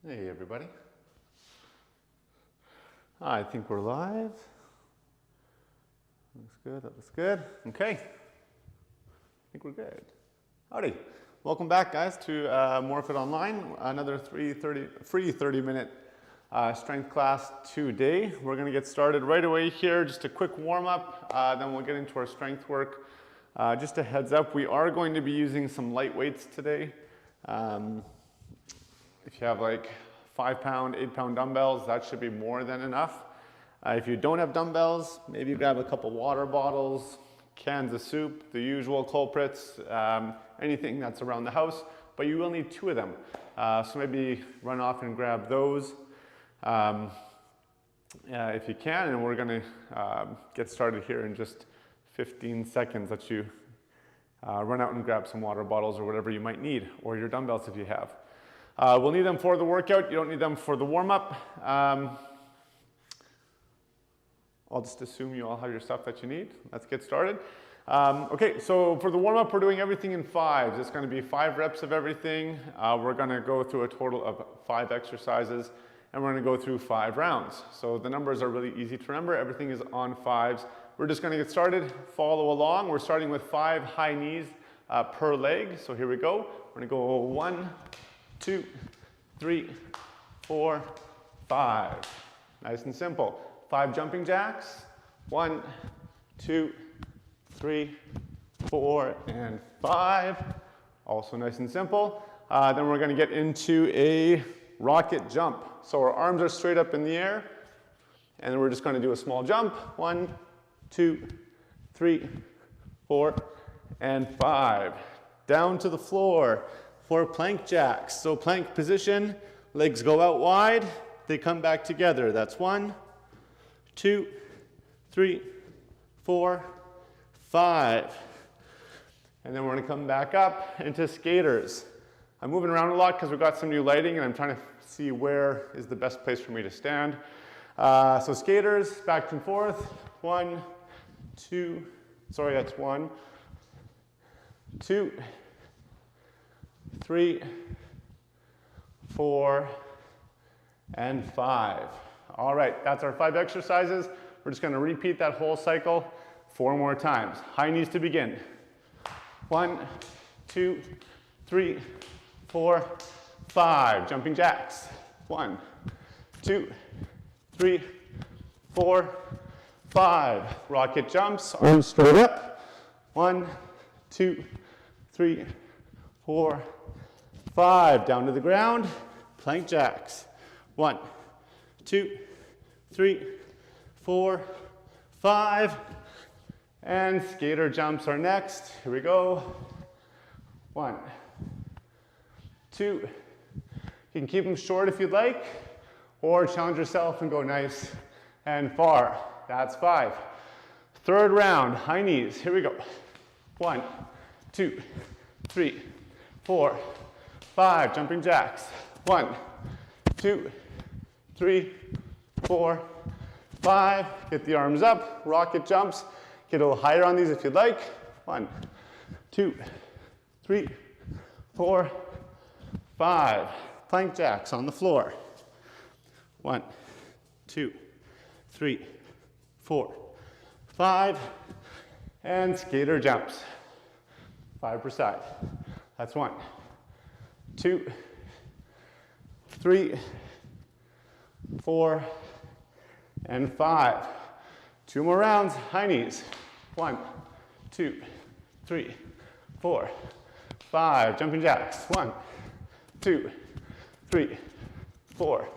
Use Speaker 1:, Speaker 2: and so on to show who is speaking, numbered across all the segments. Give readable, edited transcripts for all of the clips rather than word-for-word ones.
Speaker 1: Hey everybody. I think we're live. Looks good, that looks good. Okay. I think we're good. Howdy. Welcome back guys to MORFIT Online. Another free 30-minute strength class today. We're going to get started right away here. Just a quick warm-up, then we'll get into our strength work. Just a heads up, we are going to be using some light weights today. If you have like 5-pound, 8-pound dumbbells, that should be more than enough. If you don't have dumbbells, maybe grab a couple water bottles, cans of soup, the usual culprits, anything that's around the house, but you will need 2 of them. So maybe run off and grab those if you can, and we're going to get started here in just 15 seconds. Let you run out and grab some water bottles or whatever you might need, or your dumbbells if you have. We'll need them for the workout. You don't need them for the warm-up. I'll just assume you all have your stuff that you need. Let's get started. Okay, so for the warm-up, we're doing everything in 5s. It's going to be 5 reps of everything. We're going to go through a total of 5 exercises, and we're going to go through 5 rounds. So the numbers are really easy to remember. Everything is on 5s. We're just going to get started. Follow along. We're starting with 5 high knees per leg. So here we go. We're going to go 1, 2, 3, 4, 5. Nice and simple. 5 jumping jacks. 1, 2, 3, 4, and 5. Also nice and simple. Then we're going to get into a rocket jump. So our arms are straight up in the air, and then we're just going to do a small jump. 1, 2, 3, 4, and 5. Down to the floor for plank jacks. So plank position, legs go out wide, they come back together. That's 1, 2, 3, 4, 5. And then we're going to come back up into skaters. I'm moving around a lot because we've got some new lighting and I'm trying to see where is the best place for me to stand. So skaters, back and forth. 1, 2, sorry, that's 1, 2, 3, 4, and 5. All right, that's our 5 exercises. We're just going to repeat that whole cycle 4 more times. High knees to begin. 1, 2, 3, 4, 5. Jumping jacks. 1, 2, 3, 4, 5. Rocket jumps, arms straight up. 1, 2, 3, 4, 5. Down to the ground. Plank jacks. 1, 2, 3, 4, 5. And skater jumps are next. Here we go. 1, 2. You can keep them short if you'd like, or challenge yourself and go nice and far. That's 5. Third round, high knees. Here we go. 1, 2, 3, 4, 5. Jumping jacks. 1, 2, 3, 4, 5. Get the arms up. Rocket jumps. Get a little higher on these if you'd like. 1, 2, 3, 4, 5. Plank jacks on the floor. 1, 2, 3, 4, 5. And skater jumps. 5 per side. That's 1, 2, 3, 4, and 5. 2 more rounds, high knees. 1, 2, 3, 4, 5. Jumping jacks. 1, 2, 3, 4,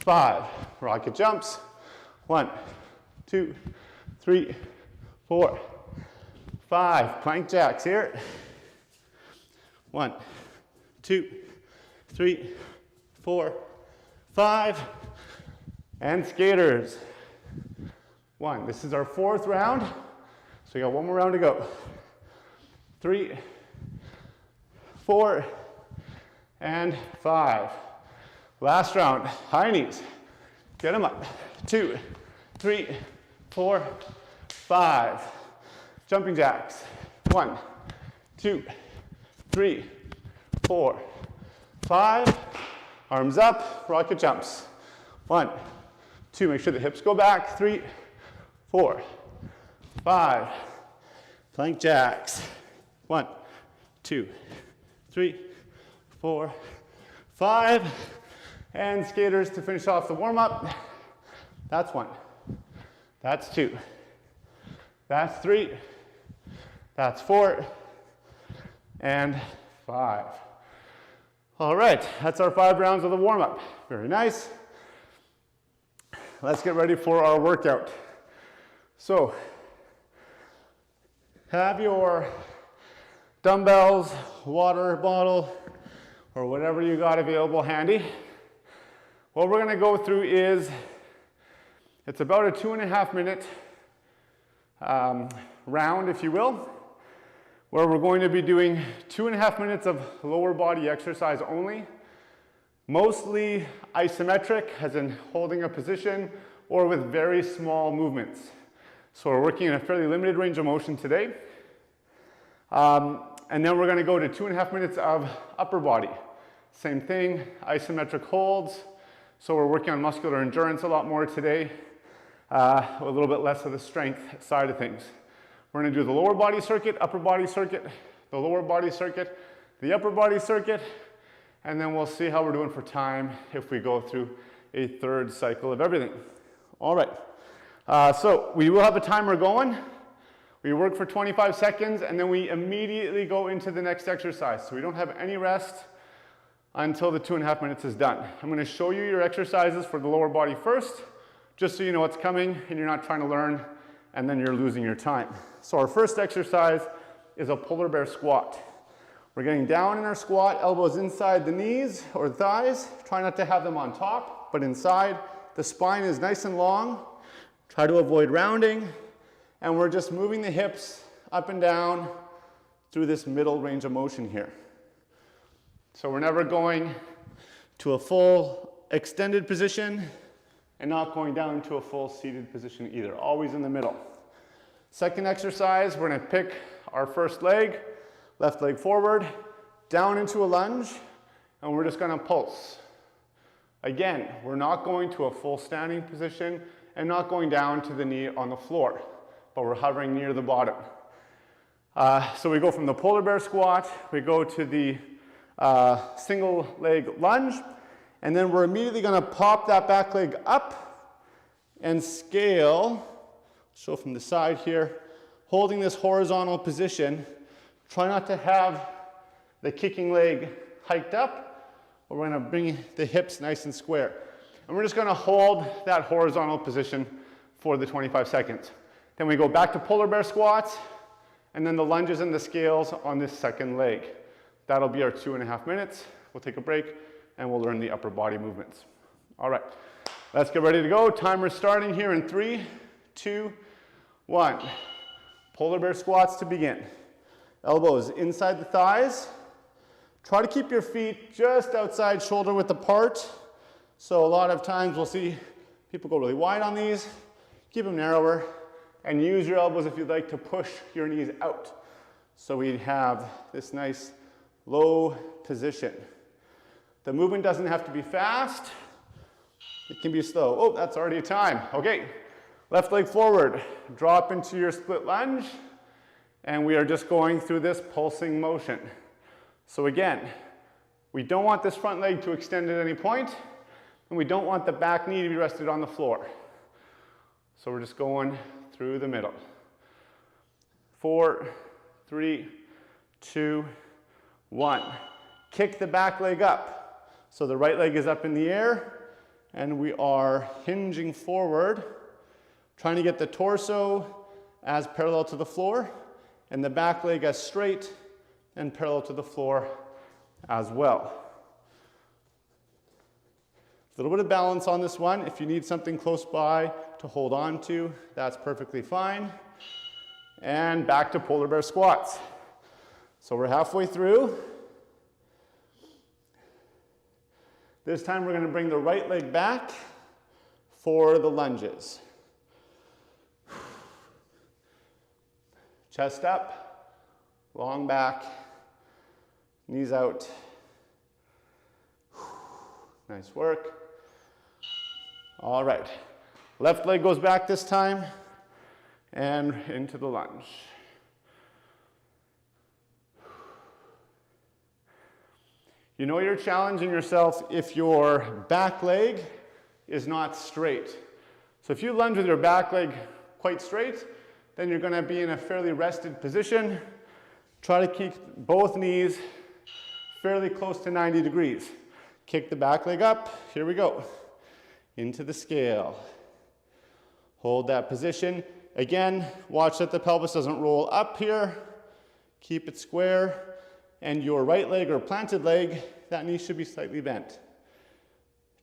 Speaker 1: 5. Rocket jumps. 1, 2, 3, 4, 5. Plank jacks here. 1, 2, 3, 4, 5. And skaters. 1. This is our 4th round. So we got 1 more round to go. 3, 4, and 5. Last round. High knees. Get them up. 2, 3, 4, 5. Jumping jacks. 1, 2, 3, 4, 5. Arms up, rocket jumps. 1, 2, make sure the hips go back. 3, 4, 5. Plank jacks. 1, 2, 3, 4, 5. And skaters to finish off the warm-up. That's 1. That's 2. That's 3. That's 4. And 5. All right, that's our 5 rounds of the warm-up. Very nice. Let's get ready for our workout. So, have your dumbbells, water bottle, or whatever you got available handy. What we're gonna go through is, it's about a 2.5 minute round, if you will, where we're going to be doing 2.5 minutes of lower body exercise only, mostly isometric, as in holding a position, or with very small movements. So we're working in a fairly limited range of motion today. And then we're gonna go to 2.5 minutes of upper body. Same thing, isometric holds. So we're working on muscular endurance a lot more today, a little bit less of the strength side of things. We're gonna do the lower body circuit, upper body circuit, the lower body circuit, the upper body circuit, and then we'll see how we're doing for time if we go through a 3rd cycle of everything. All right, so we will have a timer going. We work for 25 seconds and then we immediately go into the next exercise. So we don't have any rest until the 2.5 minutes is done. I'm gonna show you your exercises for the lower body first, just so you know what's coming and you're not trying to learn and then you're losing your time. So our first exercise is a polar bear squat. We're getting down in our squat, elbows inside the knees or the thighs. Try not to have them on top, but inside. The spine is nice and long. Try to avoid rounding. And we're just moving the hips up and down through this middle range of motion here. So we're never going to a full extended position and not going down to a full seated position either, always in the middle. Second exercise, we're gonna pick our first leg, left leg forward, down into a lunge, and we're just gonna pulse. Again, we're not going to a full standing position and not going down to the knee on the floor, but we're hovering near the bottom. So we go from the polar bear squat, we go to the single leg lunge, and then we're immediately gonna pop that back leg up and scale, show from the side here, holding this horizontal position. Try not to have the kicking leg hiked up, but we're gonna bring the hips nice and square. And we're just gonna hold that horizontal position for the 25 seconds. Then we go back to polar bear squats, and then the lunges and the scales on this second leg. That'll be our 2.5 minutes. We'll take a break, and we'll learn the upper body movements. All right, let's get ready to go. Timer starting here in 3, 2, 1. Polar bear squats to begin. Elbows inside the thighs. Try to keep your feet just outside shoulder width apart. So a lot of times we'll see people go really wide on these. Keep them narrower and use your elbows if you'd like to push your knees out. So we have this nice low position. The movement doesn't have to be fast. It can be slow. Oh, that's already a time. Okay, left leg forward. Drop into your split lunge. And we are just going through this pulsing motion. So again, we don't want this front leg to extend at any point, and we don't want the back knee to be rested on the floor. So we're just going through the middle. 4, 3, 2, 1. Kick the back leg up. So the right leg is up in the air, and we are hinging forward, trying to get the torso as parallel to the floor, and the back leg as straight and parallel to the floor as well. A little bit of balance on this one. If you need something close by to hold on to, that's perfectly fine. And back to polar bear squats. So we're halfway through. This time we're going to bring the right leg back for the lunges. Chest up, long back, knees out. Nice work. All right. Left leg goes back this time and into the lunge. You know you're challenging yourself if your back leg is not straight. So if you lunge with your back leg quite straight, then you're going to be in a fairly rested position. Try to keep both knees fairly close to 90 degrees. Kick the back leg up. Here we go. Into the scale. Hold that position. Again, watch that the pelvis doesn't roll up here. Keep it square. And your right leg or planted leg, that knee should be slightly bent.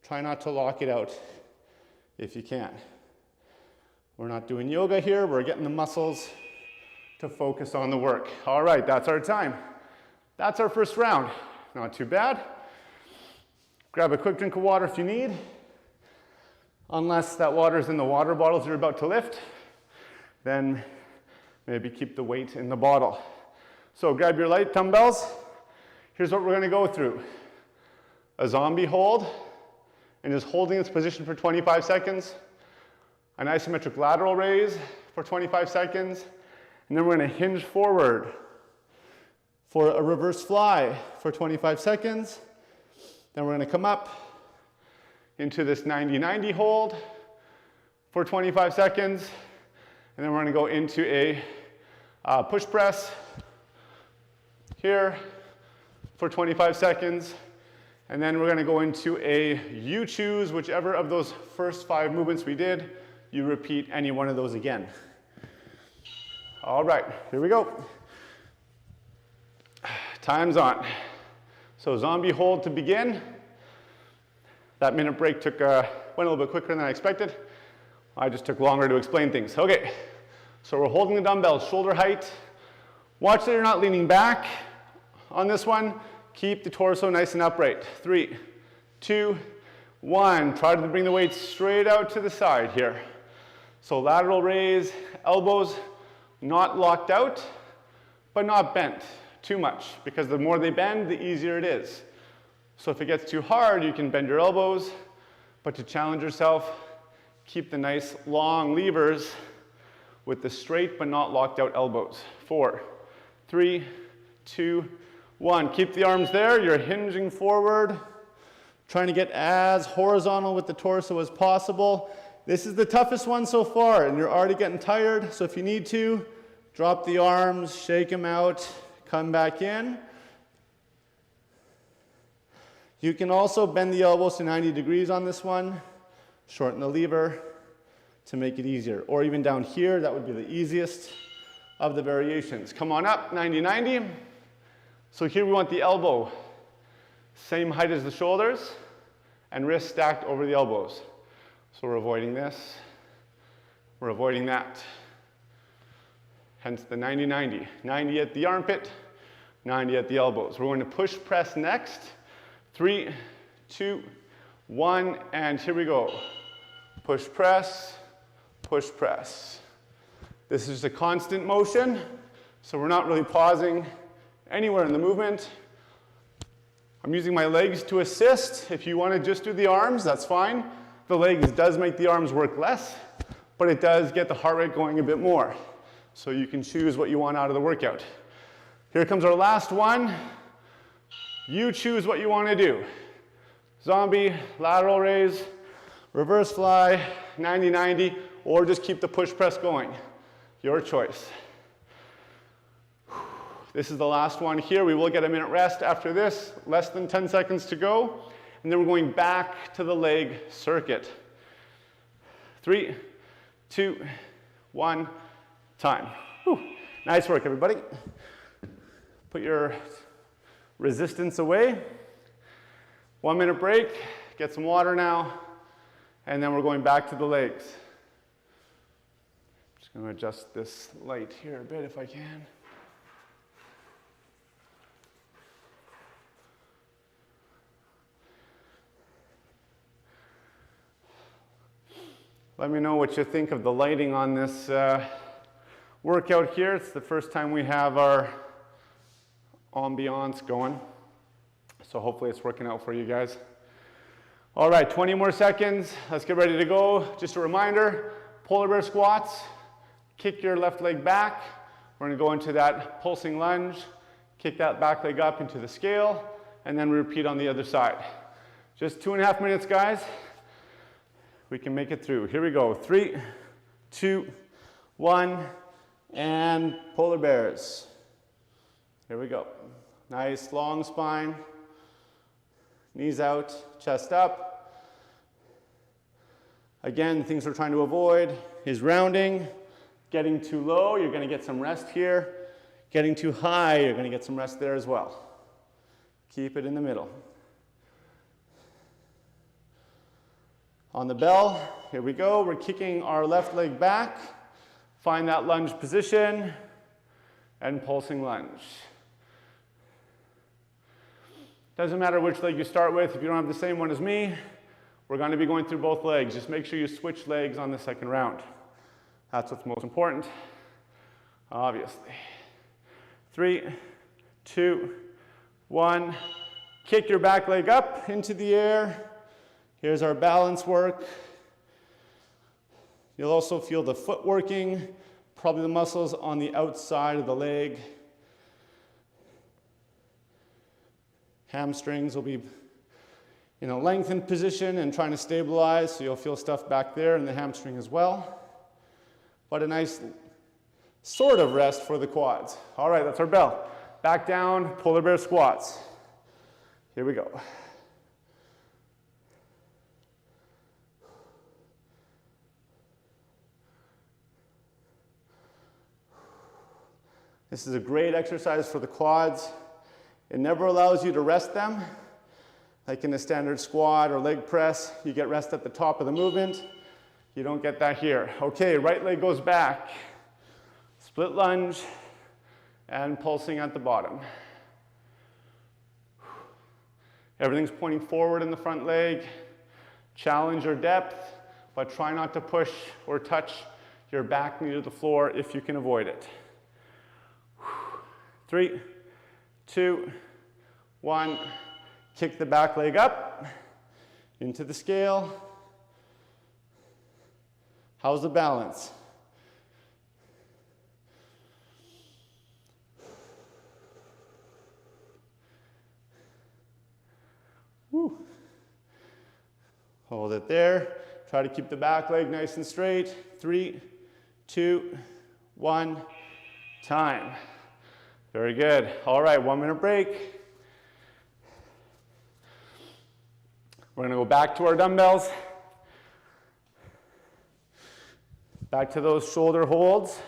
Speaker 1: Try not to lock it out if you can. We're not doing yoga here. We're getting the muscles to focus on the work. All right, that's our time. That's our first round. Not too bad. Grab a quick drink of water if you need. Unless that water is in the water bottles you're about to lift, then maybe keep the weight in the bottle. So grab your light dumbbells. Here's what we're going to go through. A zombie hold, and just holding this position for 25 seconds. An isometric lateral raise for 25 seconds. And then we're going to hinge forward for a reverse fly for 25 seconds. Then we're going to come up into this 90-90 hold for 25 seconds. And then we're going to go into a push press here for 25 seconds. And then we're going to go into a you choose whichever of those first 5 movements we did. You repeat any one of those again. All right, here we go. Time's on. So zombie hold to begin. That minute break went a little bit quicker than I expected. I just took longer to explain things. Okay, so we're holding the dumbbells shoulder height. Watch that you're not leaning back on this one. Keep the torso nice and upright. 3, 2, 1. Try to bring the weight straight out to the side here. So lateral raise, elbows not locked out, but not bent too much, because the more they bend, the easier it is. So if it gets too hard, you can bend your elbows, but to challenge yourself, keep the nice long levers with the straight but not locked out elbows. 4, 3, 2, 1. Keep the arms there. You're hinging forward, trying to get as horizontal with the torso as possible. This is the toughest one so far, and you're already getting tired, so if you need to, drop the arms, shake them out, come back in. You can also bend the elbows to 90 degrees on this one, shorten the lever to make it easier. Or even down here, that would be the easiest of the variations. Come on up, 90-90. So here we want the elbow same height as the shoulders and wrists stacked over the elbows. So we're avoiding this, we're avoiding that. Hence the 90-90. 90 at the armpit, 90 at the elbows. We're going to push press next. 3, 2, 1, and here we go. Push press, push press. This is a constant motion, so we're not really pausing anywhere in the movement. I'm using my legs to assist. If you want to just do the arms, that's fine. The legs does make the arms work less, but it does get the heart rate going a bit more. So you can choose what you want out of the workout. Here comes our last one. You choose what you want to do. Zombie, lateral raise, reverse fly, 90-90, or just keep the push press going. Your choice. This is the last one here. We will get a minute rest after this, less than 10 seconds to go. And then we're going back to the leg circuit. 3, 2, 1, time. Whew. Nice work, everybody. Put your resistance away. 1 minute break, get some water now, and then we're going back to the legs. Just going to adjust this light here a bit if I can. Let me know what you think of the lighting on this workout here. It's the first time we have our ambiance going. So hopefully it's working out for you guys. All right, 20 more seconds. Let's get ready to go. Just a reminder, polar bear squats. Kick your left leg back. We're going to go into that pulsing lunge. Kick that back leg up into the scale, and then repeat on the other side. Just 2.5 minutes, guys. We can make it through. Here we go. 3, 2, 1, and polar bears. Here we go. Nice long spine. Knees out, chest up. Again, things we're trying to avoid is rounding. Getting too low, you're going to get some rest here. Getting too high, you're going to get some rest there as well. Keep it in the middle. On the bell, here we go. We're kicking our left leg back. Find that lunge position and pulsing lunge. Doesn't matter which leg you start with. If you don't have the same one as me, we're going to be going through both legs. Just make sure you switch legs on the second round. That's what's most important, obviously. 3, 2, 1. Kick your back leg up into the air. Here's our balance work. You'll also feel the foot working, probably the muscles on the outside of the leg. Hamstrings will be in a lengthened position and trying to stabilize, so you'll feel stuff back there in the hamstring as well. But a nice sort of rest for the quads. All right, that's our bell. Back down, polar bear squats. Here we go. This is a great exercise for the quads. It never allows you to rest them. Like in a standard squat or leg press, you get rest at the top of the movement. You don't get that here. Okay, right leg goes back. Split lunge and pulsing at the bottom. Everything's pointing forward in the front leg. Challenge your depth, but try not to push or touch your back knee to the floor if you can avoid it. 3, 2, 1. Kick the back leg up into the scale. How's the balance? Woo. Hold it there. Try to keep the back leg nice and straight. 3, 2, 1. Time. Very good. All right, 1 minute break. We're going to go back to our dumbbells. Back to those shoulder holds.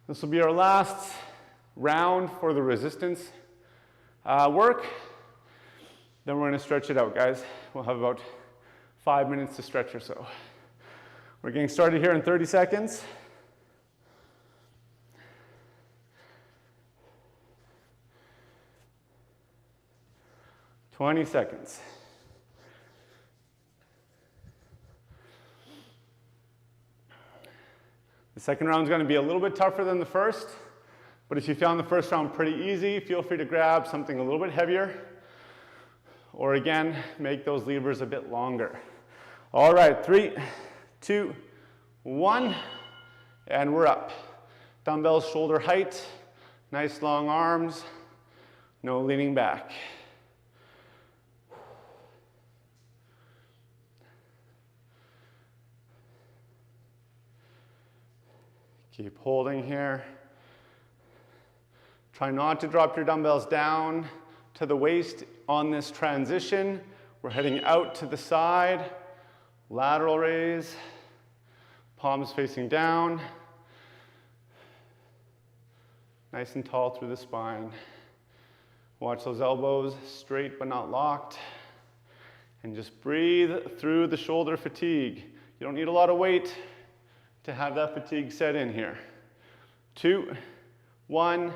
Speaker 1: This will be our last round for the resistance work. Then we're going to stretch it out, guys. We'll have about 5 minutes to stretch or so. We're getting started here in 30 seconds. 20 seconds. The second round is going to be a little bit tougher than the first, but if you found the first round pretty easy, feel free to grab something a little bit heavier, or again, make those levers a bit longer. All right, 3, 2, 1, and we're up. Dumbbells shoulder height, nice long arms, no leaning back. Keep holding here. Try not to drop your dumbbells down to the waist on this transition. We're heading out to the side. Lateral raise. Palms facing down. Nice and tall through the spine. Watch those elbows straight but not locked. And just breathe through the shoulder fatigue. You don't need a lot of weight to have that fatigue set in here. 2, 1,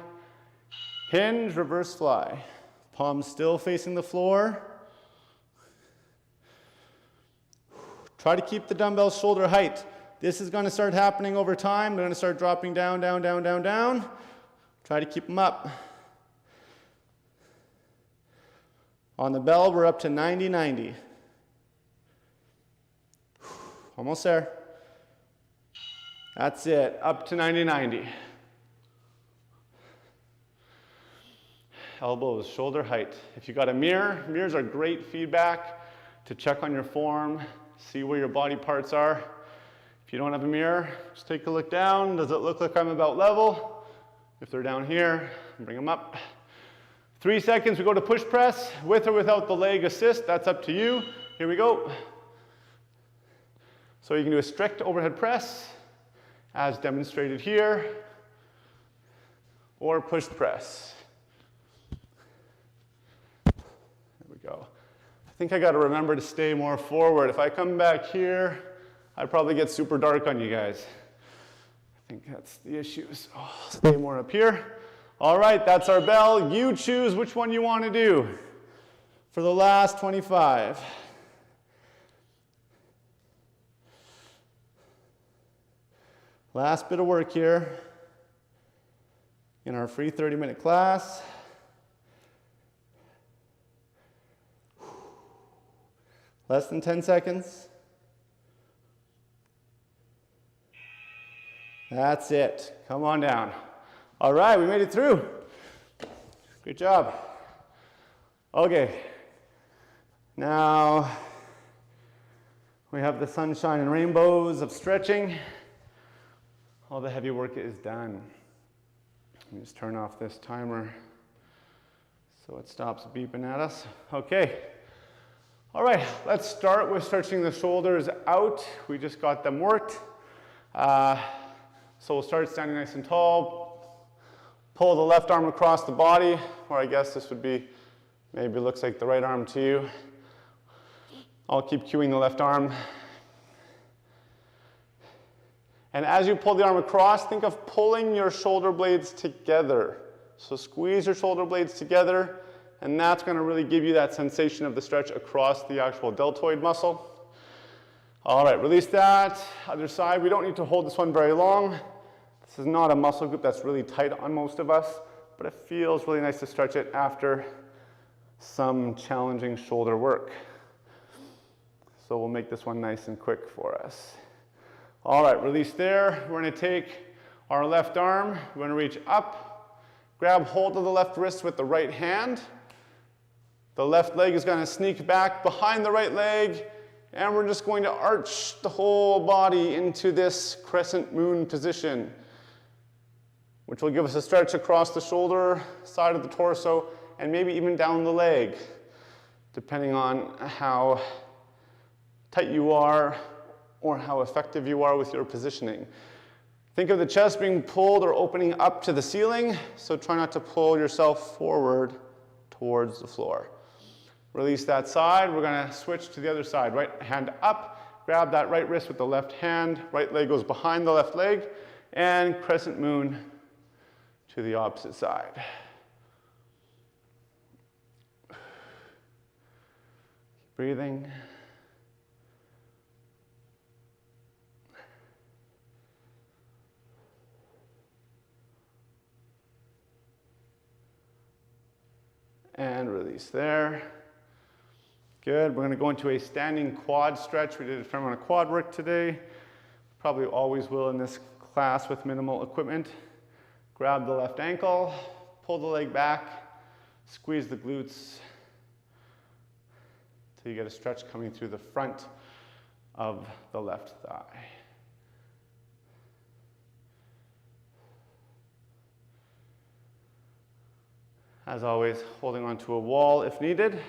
Speaker 1: hinge, reverse fly. Palms still facing the floor. Try to keep the dumbbells shoulder height. This is going to start happening over time. They're going to start dropping down, down, down, down, down. Try to keep them up. On the bell, we're up to 90-90. Almost there. That's it, up to 90-90. Elbows, shoulder height. If you got a mirror, mirrors are great feedback to check on your form, see where your body parts are. If you don't have a mirror, just take a look down. Does it look like I'm about level? If they're down here, bring them up. 3 seconds, we go to push press, with or without the leg assist, that's up to you. Here we go. So you can do a strict overhead press, as demonstrated here, or push press. There we go. I think I got to remember to stay more forward. If I come back here, I'd probably get super dark on you guys. I think that's the issue. So I'll stay more up here. All right, that's our bell. You choose which one you want to do for the last 25. Last bit of work here in our free 30-minute class. Less than 10 seconds. That's it. Come on down. All right, we made it through. Great job. Okay. Now we have the sunshine and rainbows of stretching. All the heavy work is done. Let me just turn off this timer so it stops beeping at us. Okay. All right, let's start with stretching the shoulders out. We just got them worked. So we'll start standing nice and tall. Pull the left arm across the body, or I guess this would be, maybe looks like the right arm to you. I'll keep cueing the left arm. And as you pull the arm across, think of pulling your shoulder blades together. So squeeze your shoulder blades together, and that's going to really give you that sensation of the stretch across the actual deltoid muscle. All right, release that. Other side, we don't need to hold this one very long. This is not a muscle group that's really tight on most of us, but it feels really nice to stretch it after some challenging shoulder work. So we'll make this one nice and quick for us. All right, release there. We're going to take our left arm. We're going to reach up, grab hold of the left wrist with the right hand. The left leg is going to sneak back behind the right leg, and we're just going to arch the whole body into this crescent moon position, which will give us a stretch across the shoulder, side of the torso, and maybe even down the leg, depending on how tight you are or how effective you are with your positioning. Think of the chest being pulled or opening up to the ceiling, so try not to pull yourself forward towards the floor. Release that side. We're going to switch to the other side. Right hand up, grab that right wrist with the left hand, right leg goes behind the left leg, and crescent moon to the opposite side. Keep breathing. And release there. Good. We're going to go into a standing quad stretch. We did a fair amount of quad work today. Probably always will in this class with minimal equipment. Grab the left ankle, pull the leg back, squeeze the glutes till you get a stretch coming through the front of the left thigh. As always, holding onto a wall if needed.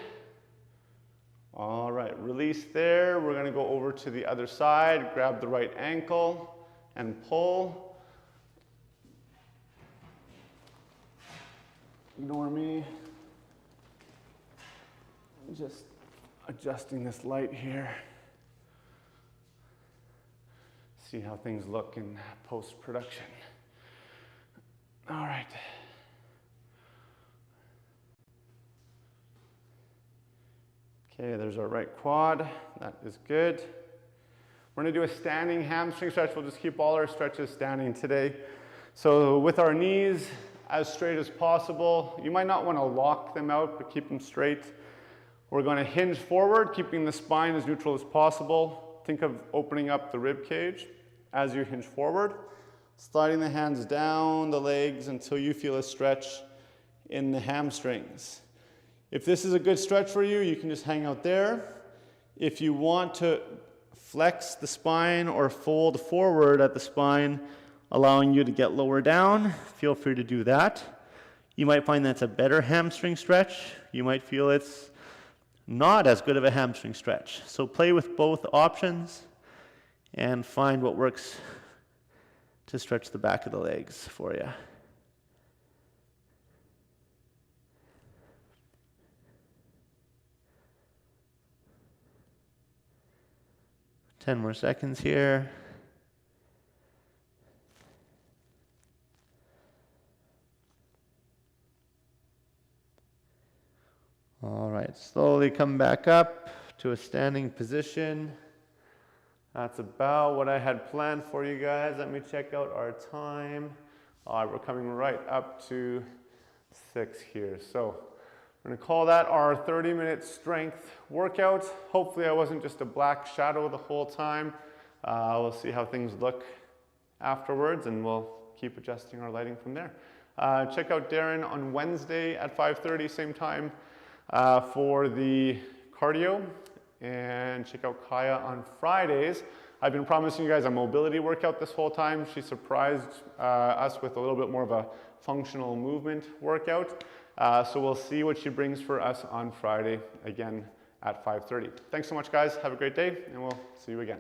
Speaker 1: All right, release there. We're going to go over to the other side, grab the right ankle and pull. Ignore me. Just adjusting this light here. See how things look in post-production. All right. Okay, there's our right quad. That is good. We're going to do a standing hamstring stretch. We'll just keep all our stretches standing today. So with our knees as straight as possible. You might not want to lock them out, but keep them straight. We're going to hinge forward, keeping the spine as neutral as possible. Think of opening up the rib cage as you hinge forward, sliding the hands down the legs until you feel a stretch in the hamstrings. If this is a good stretch for you, you can just hang out there. If you want to flex the spine or fold forward at the spine, allowing you to get lower down, feel free to do that. You might find that's a better hamstring stretch. You might feel it's not as good of a hamstring stretch. So play with both options and find what works to stretch the back of the legs for you. Ten more seconds here. All right, slowly come back up to a standing position. That's about what I had planned for you guys. Let me check out our time. We're coming right up to 6 here. So we're going to call that our 30-minute strength workout. Hopefully I wasn't just a black shadow the whole time. We'll see how things look afterwards, and we'll keep adjusting our lighting from there. Check out Darren on Wednesday at 5:30, same time, for the cardio. And check out Kaya on Fridays. I've been promising you guys a mobility workout this whole time. She surprised us with a little bit more of a functional movement workout. So we'll see what she brings for us on Friday, again at 5:30. Thanks so much, guys. Have a great day, and we'll see you again.